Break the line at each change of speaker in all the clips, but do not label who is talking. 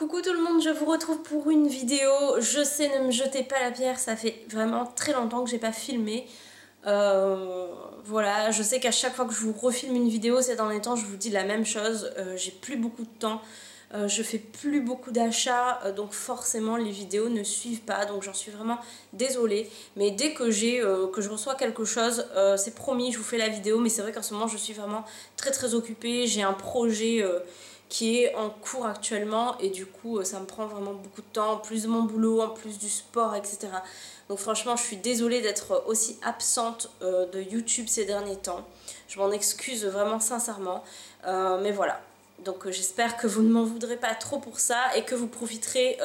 Coucou tout le monde, je vous retrouve pour une vidéo. Je sais, ne me jetez pas la pierre, ça fait vraiment très longtemps que j'ai pas filmé. Voilà, je sais qu'à chaque fois que je vous refilme une vidéo ces derniers temps, je vous dis la même chose. J'ai plus beaucoup de temps, je fais plus beaucoup d'achats, donc forcément les vidéos ne suivent pas. Donc j'en suis vraiment désolée. Mais dès que je reçois quelque chose, c'est promis, je vous fais la vidéo. Mais c'est vrai qu'en ce moment je suis vraiment très occupée. J'ai un projet qui est en cours actuellement et du coup ça me prend vraiment beaucoup de temps, en plus de mon boulot, en plus du sport, etc. Donc franchement je suis désolée d'être aussi absente de YouTube ces derniers temps. Je m'en excuse vraiment sincèrement, mais voilà. Donc j'espère que vous ne m'en voudrez pas trop pour ça et que vous profiterez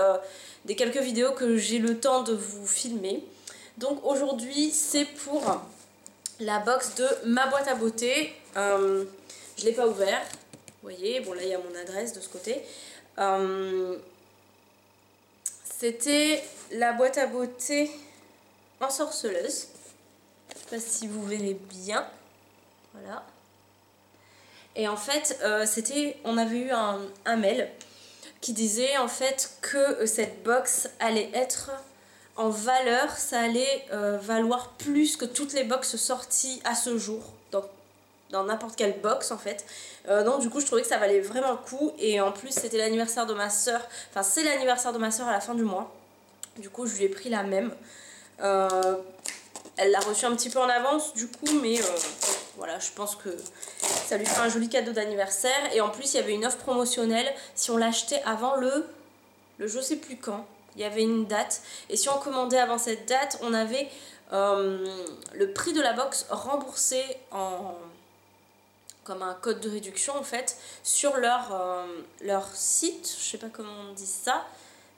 des quelques vidéos que j'ai le temps de vous filmer. Donc aujourd'hui c'est pour la box de ma boîte à beauté. Je ne l'ai pas ouvert. Vous voyez, bon là il y a mon adresse de ce côté. C'était la boîte à beauté ensorceleuse. Je ne sais pas si vous verrez bien. Voilà. Et en fait, on avait eu un mail qui disait en fait que cette box allait être en valeur, ça allait valoir plus que toutes les boxes sorties à ce jour. Donc dans n'importe quelle box en fait. Donc du coup je trouvais que ça valait vraiment le coup. Et en plus c'était l'anniversaire de ma soeur. Enfin c'est l'anniversaire de ma soeur à la fin du mois. Du coup je lui ai pris la même. Elle l'a reçue un petit peu en avance du coup. Mais voilà, je pense que ça lui fait un joli cadeau d'anniversaire. Et en plus il y avait une offre promotionnelle. Si on l'achetait avant le je sais plus quand, il y avait une date. Et si on commandait avant cette date, on avait le prix de la box remboursé comme un code de réduction en fait sur leur site, je sais pas comment on dit ça,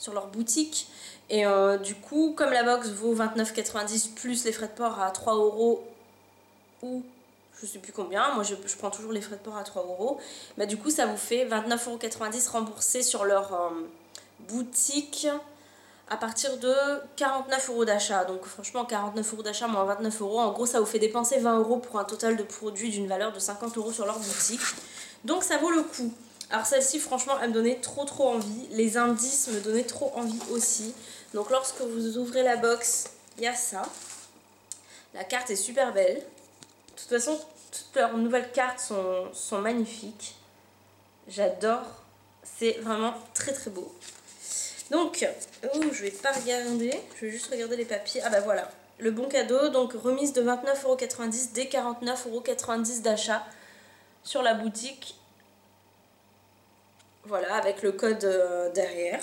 sur leur boutique. Et du coup comme la box vaut 29,90 plus les frais de port à 3 € ou je sais plus combien, moi je prends toujours les frais de port à 3 €, bah du coup ça vous fait 29,90 € remboursés sur leur boutique à partir de 49 € d'achat. Donc franchement 49 € d'achat moins 29 €, en gros ça vous fait dépenser 20 € pour un total de produits d'une valeur de 50 € sur leur boutique. Donc ça vaut le coup. Alors celle-ci franchement elle me donnait trop envie. Les indices me donnaient trop envie aussi. Donc lorsque vous ouvrez la box, il y a ça. La carte est super belle. De toute façon toutes leurs nouvelles cartes sont magnifiques. J'adore. C'est vraiment très beau. Donc, je vais pas regarder, je vais juste regarder les papiers. Ah bah voilà, le bon cadeau, donc remise de 29,90 € dès 49,90 € d'achat sur la boutique. Voilà, avec le code derrière.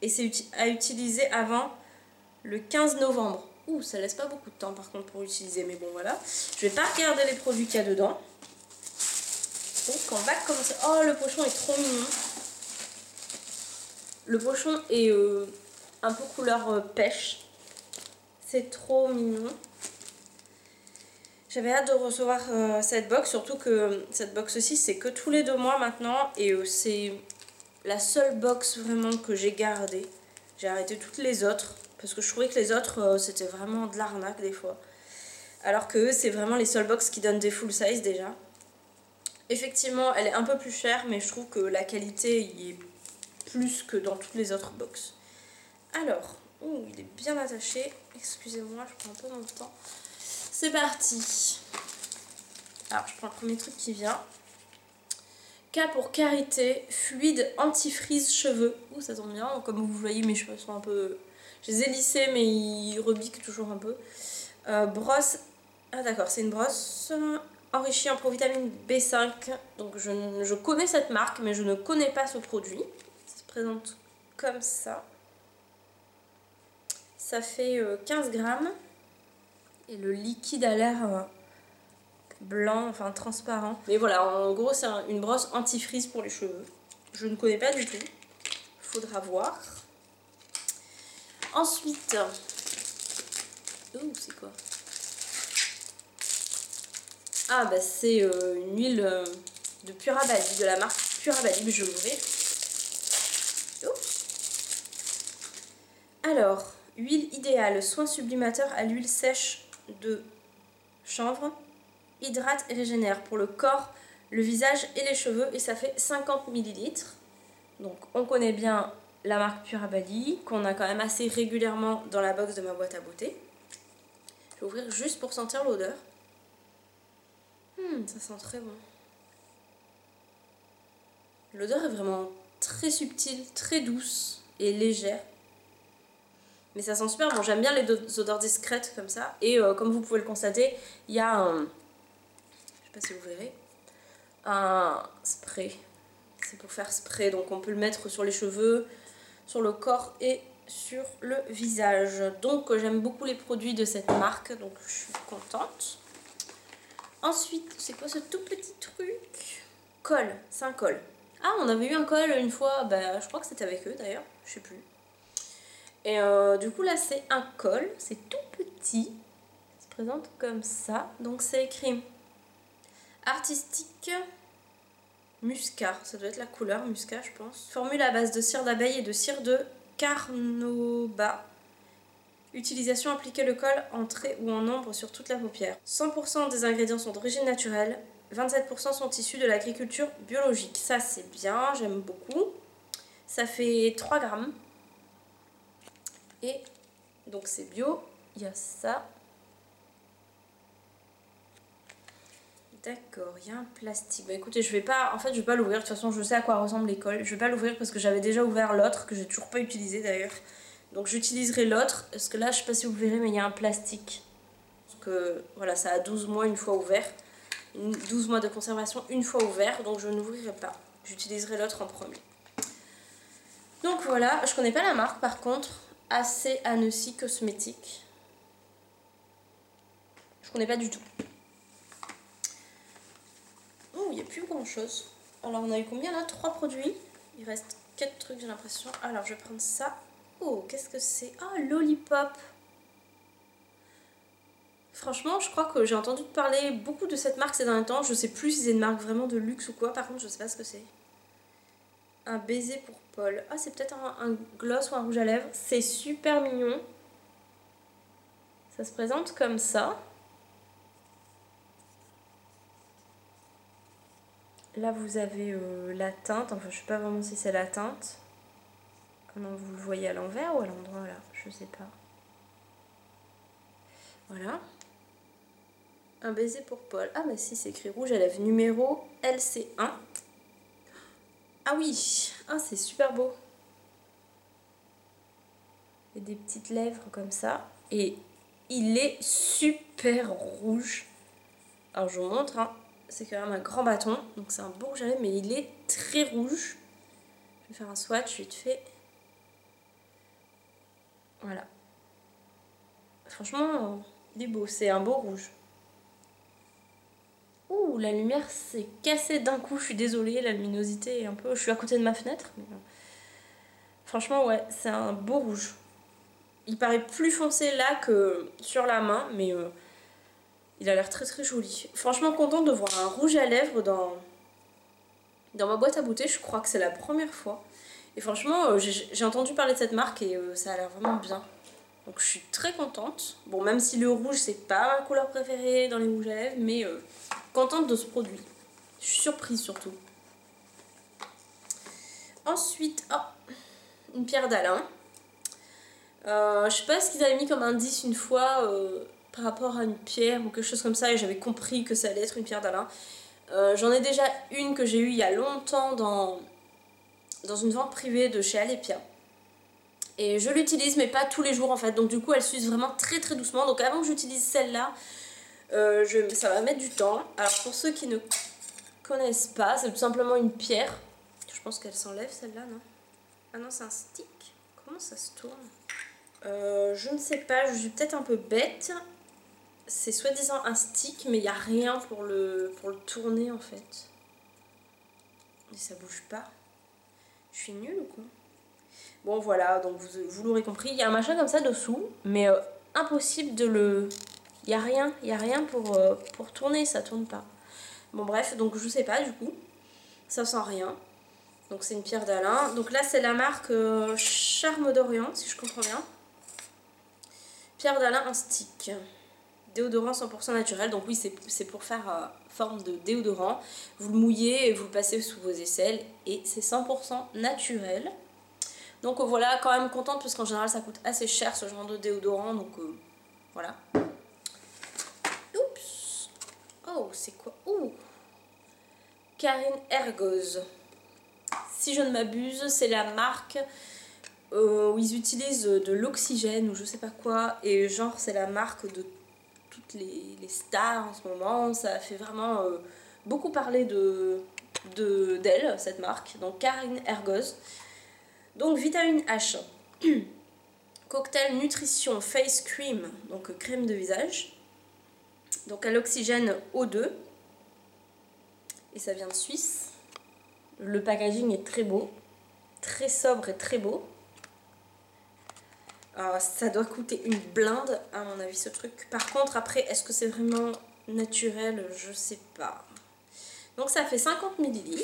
Et c'est à utiliser avant le 15 novembre. Ouh, ça laisse pas beaucoup de temps par contre pour utiliser, mais bon voilà. Je vais pas regarder les produits qu'il y a dedans. Donc on va commencer. Oh, le pochon est trop mignon. Le pochon est un peu couleur pêche. C'est trop mignon. J'avais hâte de recevoir cette box, surtout que cette box-ci c'est que tous les 2 mois maintenant. Et c'est la seule box vraiment que j'ai gardée. J'ai arrêté toutes les autres parce que je trouvais que les autres c'était vraiment de l'arnaque des fois. Alors que c'est vraiment les seules box qui donnent des full size déjà. Effectivement elle est un peu plus chère, mais je trouve que la qualité y est plus que dans toutes les autres box. Alors, il est bien attaché. Excusez-moi, je prends un peu mon temps. C'est parti. Alors, je prends le premier truc qui vient. K pour Karité, fluide anti-frizz cheveux. Ouh, ça tombe bien. Comme vous voyez, mes cheveux sont un peu... Je les ai lissés, mais ils rebiquent toujours un peu. Brosse... Ah d'accord, c'est une brosse enrichie en provitamine B5. Donc, je connais cette marque, mais je ne connais pas ce produit. Ça se présente comme ça. Ça fait 15 grammes. Et le liquide a l'air blanc, enfin transparent. Mais voilà, en gros c'est une brosse anti-frizz pour les cheveux. Je ne connais pas du tout. Faudra voir. Ensuite... c'est quoi? Ah bah c'est une huile de Purabali, de la marque Purabali. Je vais l'ouvrir. Alors, huile idéale, soin sublimateur à l'huile sèche de chanvre, hydrate et régénère pour le corps, le visage et les cheveux, et ça fait 50 ml. Donc on connaît bien la marque Purabali, qu'on a quand même assez régulièrement dans la box de ma boîte à beauté. Je vais ouvrir juste pour sentir l'odeur. Ça sent très bon. L'odeur est vraiment très subtile, très douce et légère. Mais ça sent super bon. J'aime bien les odeurs discrètes comme ça. Et comme vous pouvez le constater, il y a un... Je sais pas si vous verrez. Un spray. C'est pour faire spray. Donc on peut le mettre sur les cheveux, sur le corps et sur le visage. Donc j'aime beaucoup les produits de cette marque. Donc je suis contente. Ensuite, c'est quoi ce tout petit truc? Col. C'est un col. Ah, on avait eu un col une fois. Bah, je crois que c'était avec eux d'ailleurs. Je sais plus. Et du coup là c'est un col, c'est tout petit, ça se présente comme ça, donc c'est écrit artistique muscat, ça doit être la couleur muscat je pense. Formule à base de cire d'abeille et de cire de carnauba. Utilisation, appliquer le col en trait ou en ombre sur toute la paupière. 100% des ingrédients sont d'origine naturelle, 27% sont issus de l'agriculture biologique. Ça c'est bien, j'aime beaucoup. Ça fait 3 grammes. Et donc c'est bio, il y a ça. D'accord, il y a un plastique. Bah écoutez, je vais pas l'ouvrir, de toute façon je sais à quoi ressemble l'école. Je vais pas l'ouvrir parce que j'avais déjà ouvert l'autre, que j'ai toujours pas utilisé d'ailleurs. Donc j'utiliserai l'autre, parce que là je sais pas si vous verrez mais il y a un plastique. Parce que voilà, ça a 12 mois une fois ouvert. 12 mois de conservation une fois ouvert, donc je n'ouvrirai pas. J'utiliserai l'autre en premier. Donc voilà, je connais pas la marque par contre. AC Annecy Cosmétique. Je connais pas du tout. Oh, il n'y a plus grand chose. Alors on a eu combien là? 3 produits. Il reste 4 trucs j'ai l'impression. Alors je vais prendre ça. Oh, qu'est-ce que c'est? Ah, Lollipop. Franchement, je crois que j'ai entendu parler beaucoup de cette marque ces derniers temps. Je sais plus si c'est une marque vraiment de luxe ou quoi. Par contre, je sais pas ce que c'est. Un baiser pour Paul. Ah, c'est peut-être un gloss ou un rouge à lèvres. C'est super mignon. Ça se présente comme ça. Là, vous avez la teinte. Enfin, je sais pas vraiment si c'est la teinte. Comment vous le voyez, à l'envers ou à l'endroit là? Je sais pas. Voilà. Un baiser pour Paul. Ah, bah si, c'est écrit rouge à lèvres. Numéro LC1. Ah oui. Ah, c'est super beau. Et des petites lèvres comme ça. Et il est super rouge. Alors, je vous montre, hein. C'est quand même un grand bâton. Donc, c'est un beau rouge à lèvres, mais il est très rouge. Je vais faire un swatch vite fait. Voilà. Franchement, il est beau. C'est un beau rouge. Ouh, la lumière s'est cassée d'un coup. Je suis désolée, la luminosité est un peu... Je suis à côté de ma fenêtre. Mais... franchement, ouais, c'est un beau rouge. Il paraît plus foncé là que sur la main, mais il a l'air très très joli. Franchement, contente de voir un rouge à lèvres dans ma boîte à beauté. Je crois que c'est la première fois. Et franchement, j'ai entendu parler de cette marque et ça a l'air vraiment bien. Donc je suis très contente. Bon, même si le rouge, c'est pas ma couleur préférée dans les rouges à lèvres, mais contente de ce produit. Je suis surprise surtout. Ensuite, oh, une pierre d'Alain. Je sais pas ce qu'ils avaient mis comme indice une fois par rapport à une pierre ou quelque chose comme ça, et j'avais compris que ça allait être une pierre d'Alain. J'en ai déjà une que j'ai eue il y a longtemps dans une vente privée de chez Alepia. Et je l'utilise mais pas tous les jours en fait, donc du coup elle s'use vraiment très très doucement. Donc avant que j'utilise celle-là, ça va mettre du temps. Alors pour ceux qui ne connaissent pas, c'est tout simplement une pierre. Je pense qu'elle s'enlève celle-là, non? Ah non, c'est un stick. Comment ça se tourne? Je ne sais pas, je suis peut-être un peu bête. C'est soi-disant un stick, mais il n'y a rien pour le tourner en fait. Et ça bouge pas. Je suis nulle ou quoi? Bon voilà, donc vous l'aurez compris, il y a un machin comme ça dessous, mais impossible de le... Il n'y a rien pour tourner, ça tourne pas. Bon bref, donc je sais pas du coup. Ça sent rien. Donc c'est une pierre d'Alain. Donc là c'est la marque Charme d'Orient, si je comprends bien. Pierre d'Alain, un stick. déodorant 100% naturel. Donc oui, c'est pour faire forme de déodorant. Vous le mouillez et vous le passez sous vos aisselles et c'est 100% naturel. Donc voilà, quand même contente parce qu'en général ça coûte assez cher ce genre de déodorant. Donc voilà. Oups. Oh, c'est quoi? Oh, Karine Ergoz. Si je ne m'abuse, c'est la marque où ils utilisent de l'oxygène ou je sais pas quoi. Et genre c'est la marque de toutes les stars en ce moment. Ça fait vraiment beaucoup parler d'elle, cette marque. Donc Karine Ergoz. Donc vitamine H. Cocktail nutrition face cream, donc crème de visage. Donc à l'oxygène O2. Et ça vient de Suisse. Le packaging est très beau. Très sobre et très beau. Ça doit coûter une blinde à mon avis ce truc. Par contre après est-ce que c'est vraiment naturel? Je sais pas. Donc ça fait 50 ml.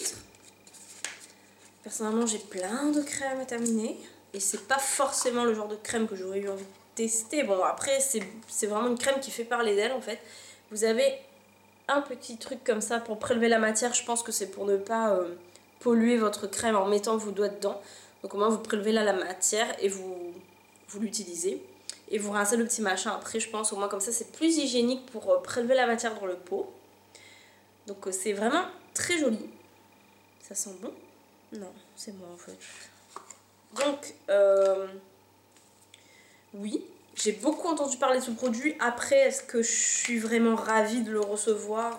Personnellement j'ai plein de crèmes à terminer. Et c'est pas forcément le genre de crème que j'aurais eu envie de tester. Bon après c'est vraiment une crème qui fait parler d'elle en fait. Vous avez un petit truc comme ça pour prélever la matière. Je pense que c'est pour ne pas polluer votre crème en mettant vos doigts dedans. Donc au moins vous prélevez là la matière et vous l'utilisez. Et vous rincez le petit machin après je pense. Au moins comme ça c'est plus hygiénique pour prélever la matière dans le pot. Donc c'est vraiment très joli. Ça sent bon? Non, c'est bon en fait. Donc, oui, j'ai beaucoup entendu parler de ce produit. Après, est-ce que je suis vraiment ravie de le recevoir?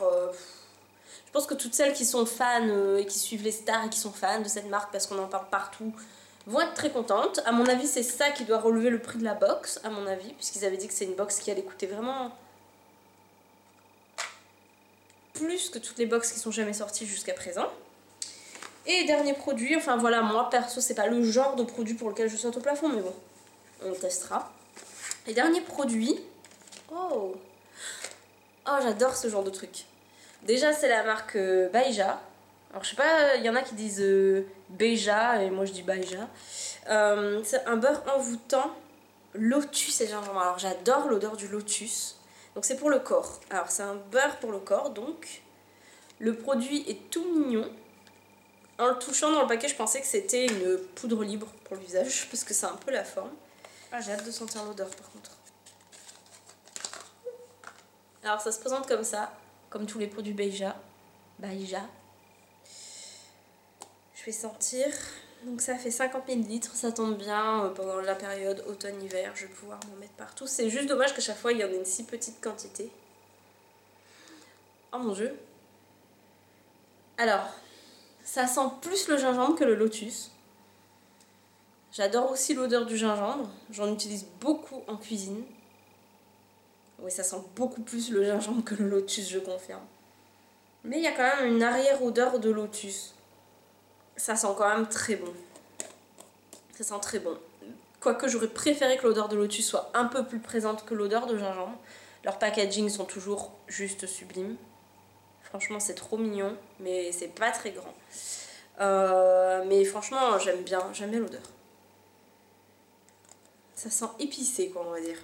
Je pense que toutes celles qui sont fans et qui suivent les stars et qui sont fans de cette marque parce qu'on en parle partout vont être très contentes. À mon avis, c'est ça qui doit relever le prix de la box, à mon avis, puisqu'ils avaient dit que c'est une box qui allait coûter vraiment plus que toutes les box qui sont jamais sorties jusqu'à présent. Et dernier produit, enfin voilà, moi perso c'est pas le genre de produit pour lequel je saute au plafond, mais bon, on testera. Et dernier produit, oh, j'adore ce genre de truc. Déjà c'est la marque Baija. Alors je sais pas, il y en a qui disent Beija et moi je dis Baija. C'est un beurre envoûtant lotus et gingembre. Alors j'adore l'odeur du lotus. Donc c'est pour le corps. Alors c'est un beurre pour le corps, donc le produit est tout mignon. En le touchant dans le paquet, je pensais que c'était une poudre libre pour le visage, parce que c'est un peu la forme. Ah, j'ai hâte de sentir l'odeur par contre. Alors ça se présente comme ça, comme tous les produits Baija. Je vais sentir. Donc ça fait 50 ml, ça tombe bien pendant la période automne-hiver, je vais pouvoir m'en mettre partout. C'est juste dommage qu'à chaque fois il y en ait une si petite quantité. Oh mon dieu. Alors, ça sent plus le gingembre que le lotus. J'adore aussi l'odeur du gingembre. J'en utilise beaucoup en cuisine. Oui, ça sent beaucoup plus le gingembre que le lotus, je confirme. Mais il y a quand même une arrière-odeur de lotus. Ça sent quand même très bon. Ça sent très bon. Quoique j'aurais préféré que l'odeur de lotus soit un peu plus présente que l'odeur de gingembre. Leurs packaging sont toujours juste sublimes. Franchement, c'est trop mignon, mais c'est pas très grand. Mais franchement, j'aime bien l'odeur. Ça sent épicé, quoi, on va dire.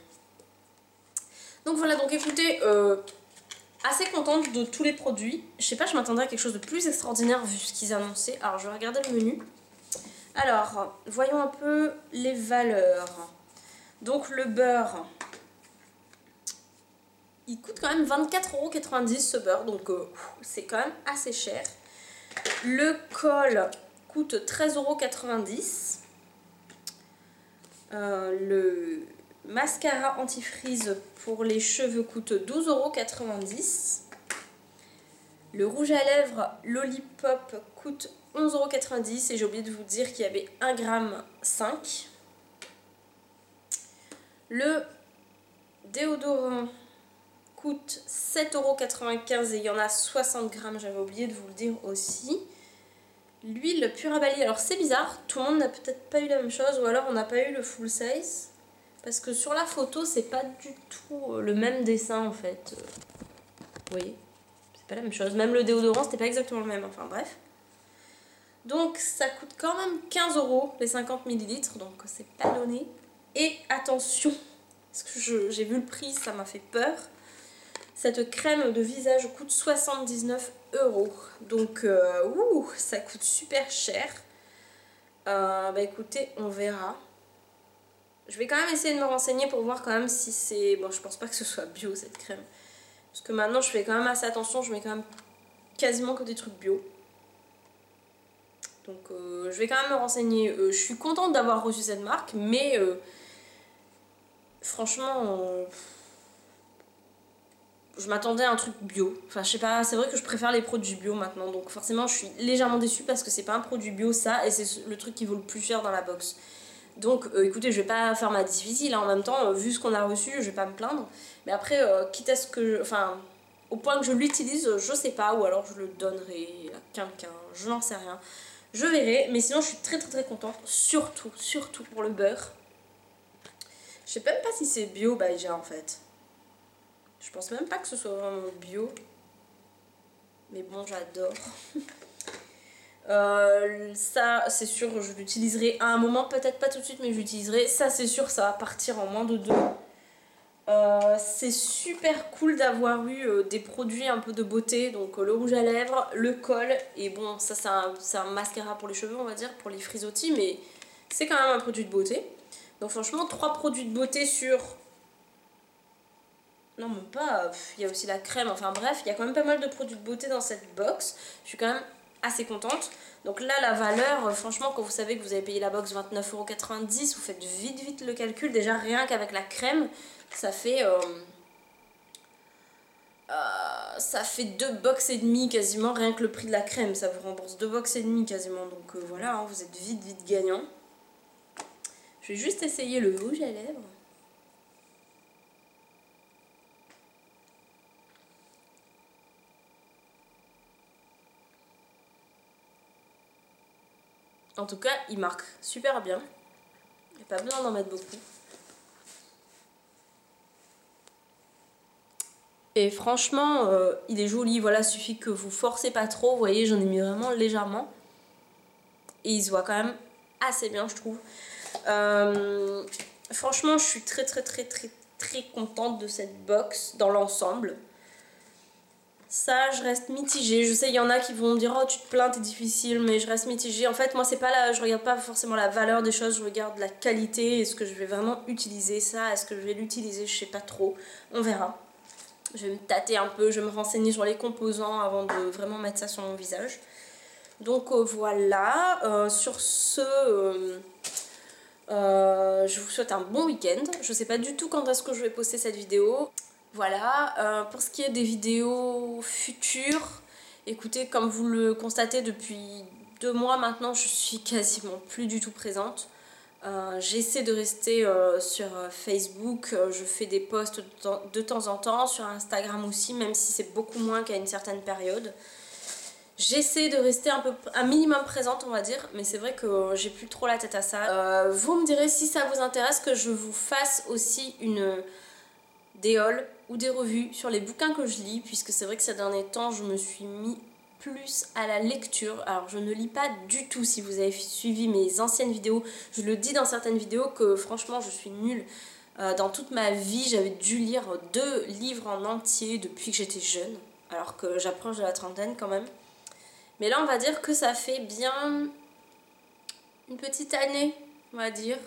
Donc voilà, donc écoutez, assez contente de tous les produits. Je sais pas, je m'attendrais à quelque chose de plus extraordinaire vu ce qu'ils annonçaient. Alors, je vais regarder le menu. Alors, voyons un peu les valeurs. Donc, le beurre, il coûte quand même 24,90 € ce beurre, donc c'est quand même assez cher. Le col coûte 13,90 €. Le mascara anti-frise pour les cheveux coûte 12,90 €. Le rouge à lèvres Lollipop coûte 11,90 € et j'ai oublié de vous dire qu'il y avait 1,5 g. Le déodorant coûte 7,95 € et il y en a 60 grammes, j'avais oublié de vous le dire aussi. L'huile Pura Bali, alors c'est bizarre, tout le monde n'a peut-être pas eu la même chose ou alors on n'a pas eu le full size. Parce que sur la photo, c'est pas du tout le même dessin en fait. Vous voyez, c'est pas la même chose. Même le déodorant, c'était pas exactement le même, enfin bref. Donc ça coûte quand même 15 € les 50 ml, donc c'est pas donné. Et attention, parce que j'ai vu le prix, ça m'a fait peur. Cette crème de visage coûte 79 €. Donc, ça coûte super cher. Bah écoutez, on verra. Je vais quand même essayer de me renseigner pour voir quand même si c'est... Bon, je pense pas que ce soit bio cette crème. Parce que maintenant, je fais quand même assez attention. Je mets quand même quasiment que des trucs bio. Donc, je vais quand même me renseigner. Je suis contente d'avoir reçu cette marque, mais franchement, je m'attendais à un truc bio. Enfin, je sais pas, c'est vrai que je préfère les produits bio maintenant. Donc, forcément, je suis légèrement déçue parce que c'est pas un produit bio, ça, et c'est le truc qui vaut le plus cher dans la box. Donc, écoutez, je vais pas faire ma difficile. En même temps, vu ce qu'on a reçu, je vais pas me plaindre. Mais après, quitte à ce que. Enfin, au point que je l'utilise, je sais pas, ou alors je le donnerai à quelqu'un, je n'en sais rien. Je verrai, mais sinon je suis très très très contente, surtout pour le beurre. Je sais même pas si c'est bio Baïja en fait. Je pense même pas que ce soit vraiment bio. Mais bon, j'adore. Ça, c'est sûr, je l'utiliserai à un moment, peut-être pas tout de suite, mais j'utiliserai. Ça, c'est sûr, ça va partir en moins de 2. C'est super cool d'avoir eu des produits un peu de beauté, donc le rouge à lèvres, le col, et bon, ça c'est un mascara pour les cheveux, on va dire, pour les frisottis, mais c'est quand même un produit de beauté. Donc franchement, 3 produits de beauté sur... Non, même pas, il y a aussi la crème, enfin bref, il y a quand même pas mal de produits de beauté dans cette box. Je suis quand même assez contente. Donc là, la valeur, franchement, quand vous savez que vous avez payé la box 29,90 €, vous faites vite le calcul. Déjà, rien qu'avec la crème, ça fait 2 box et demi quasiment, rien que le prix de la crème. Ça vous rembourse 2 box et demi quasiment. Donc voilà, hein, vous êtes vite gagnant. Je vais juste essayer le rouge à lèvres. En tout cas, il marque super bien. Il n'y a pas besoin d'en mettre beaucoup. Et franchement, il est joli. Voilà, suffit que vous forcez pas trop. Vous voyez, j'en ai mis vraiment légèrement. Et il se voit quand même assez bien, je trouve. Franchement, je suis très contente de cette box dans l'ensemble. Ça, je reste mitigée. Je sais, il y en a qui vont me dire « Oh, tu te plains, t'es difficile », mais je reste mitigée. En fait, moi, c'est pas je regarde pas forcément la valeur des choses, je regarde la qualité. Est-ce que je vais vraiment utiliser ça? Est-ce que je vais l'utiliser? Je sais pas trop. On verra. Je vais me tâter un peu, je vais me renseigner sur les composants avant de vraiment mettre ça sur mon visage. Donc voilà. Sur ce... je vous souhaite un bon week-end. Je sais pas du tout quand est-ce que je vais poster cette vidéo. Voilà, pour ce qui est des vidéos futures, écoutez, comme vous le constatez depuis 2 mois maintenant, je suis quasiment plus du tout présente. J'essaie de rester sur Facebook, je fais des posts de temps en temps, sur Instagram aussi, même si c'est beaucoup moins qu'à une certaine période. J'essaie de rester un minimum présente, on va dire, mais c'est vrai que j'ai plus trop la tête à ça. Vous me direz si ça vous intéresse que je vous fasse aussi des hauls ou des revues sur les bouquins que je lis, puisque c'est vrai que ces derniers temps je me suis mis plus à la lecture. Alors je ne lis pas du tout, si vous avez suivi mes anciennes vidéos, je le dis dans certaines vidéos que franchement je suis nulle. Dans toute ma vie j'avais dû lire 2 livres en entier depuis que j'étais jeune, alors que j'approche de la trentaine quand même. Mais là on va dire que ça fait bien une petite année, on va dire,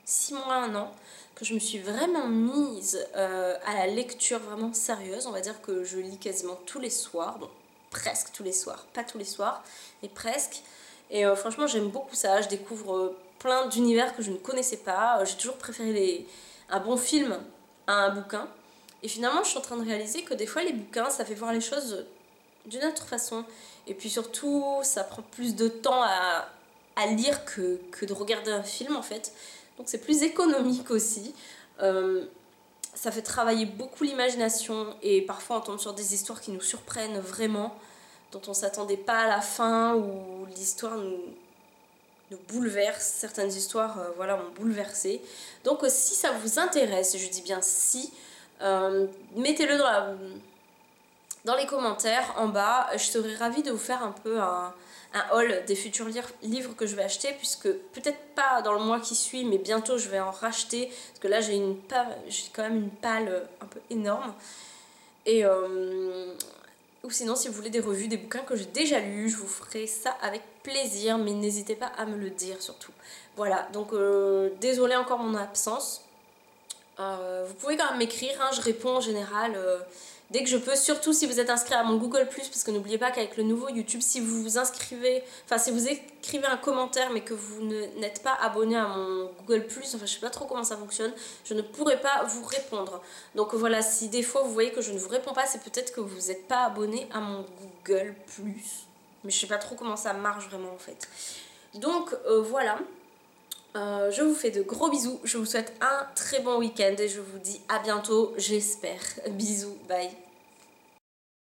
6 mois, 1 an, que je me suis vraiment mise à la lecture vraiment sérieuse. On va dire que je lis quasiment tous les soirs, bon, presque tous les soirs, pas tous les soirs, mais presque. Et franchement j'aime beaucoup ça, je découvre plein d'univers que je ne connaissais pas. J'ai toujours préféré un bon film à un bouquin. Et finalement je suis en train de réaliser que des fois les bouquins ça fait voir les choses d'une autre façon. Et puis surtout ça prend plus de temps à lire que de regarder un film en fait. Donc c'est plus économique aussi. Ça fait travailler beaucoup l'imagination et parfois on tombe sur des histoires qui nous surprennent vraiment, dont on ne s'attendait pas à la fin, ou l'histoire nous bouleverse. Certaines histoires voilà, m'ont bouleversée. Donc si ça vous intéresse, et je dis bien si, mettez-le dans les commentaires en bas. Je serais ravie de vous faire un peu un haul des futurs livres que je vais acheter, puisque peut-être pas dans le mois qui suit, mais bientôt je vais en racheter, parce que là j'ai quand même une palle un peu énorme. Et ou sinon si vous voulez des revues, des bouquins que j'ai déjà lus, je vous ferai ça avec plaisir, mais n'hésitez pas à me le dire surtout. Voilà, donc désolée encore mon absence. Vous pouvez quand même m'écrire, hein, je réponds en général dès que je peux, surtout si vous êtes inscrit à mon Google+, parce que n'oubliez pas qu'avec le nouveau YouTube, si vous vous inscrivez, enfin si vous écrivez un commentaire mais que vous n'êtes pas abonné à mon Google+, enfin je sais pas trop comment ça fonctionne, je ne pourrai pas vous répondre. Donc voilà, si des fois vous voyez que je ne vous réponds pas, c'est peut-être que vous n'êtes pas abonné à mon Google+, mais je sais pas trop comment ça marche vraiment en fait. Donc voilà. Je vous fais de gros bisous, je vous souhaite un très bon week-end et je vous dis à bientôt, j'espère. Bisous, bye.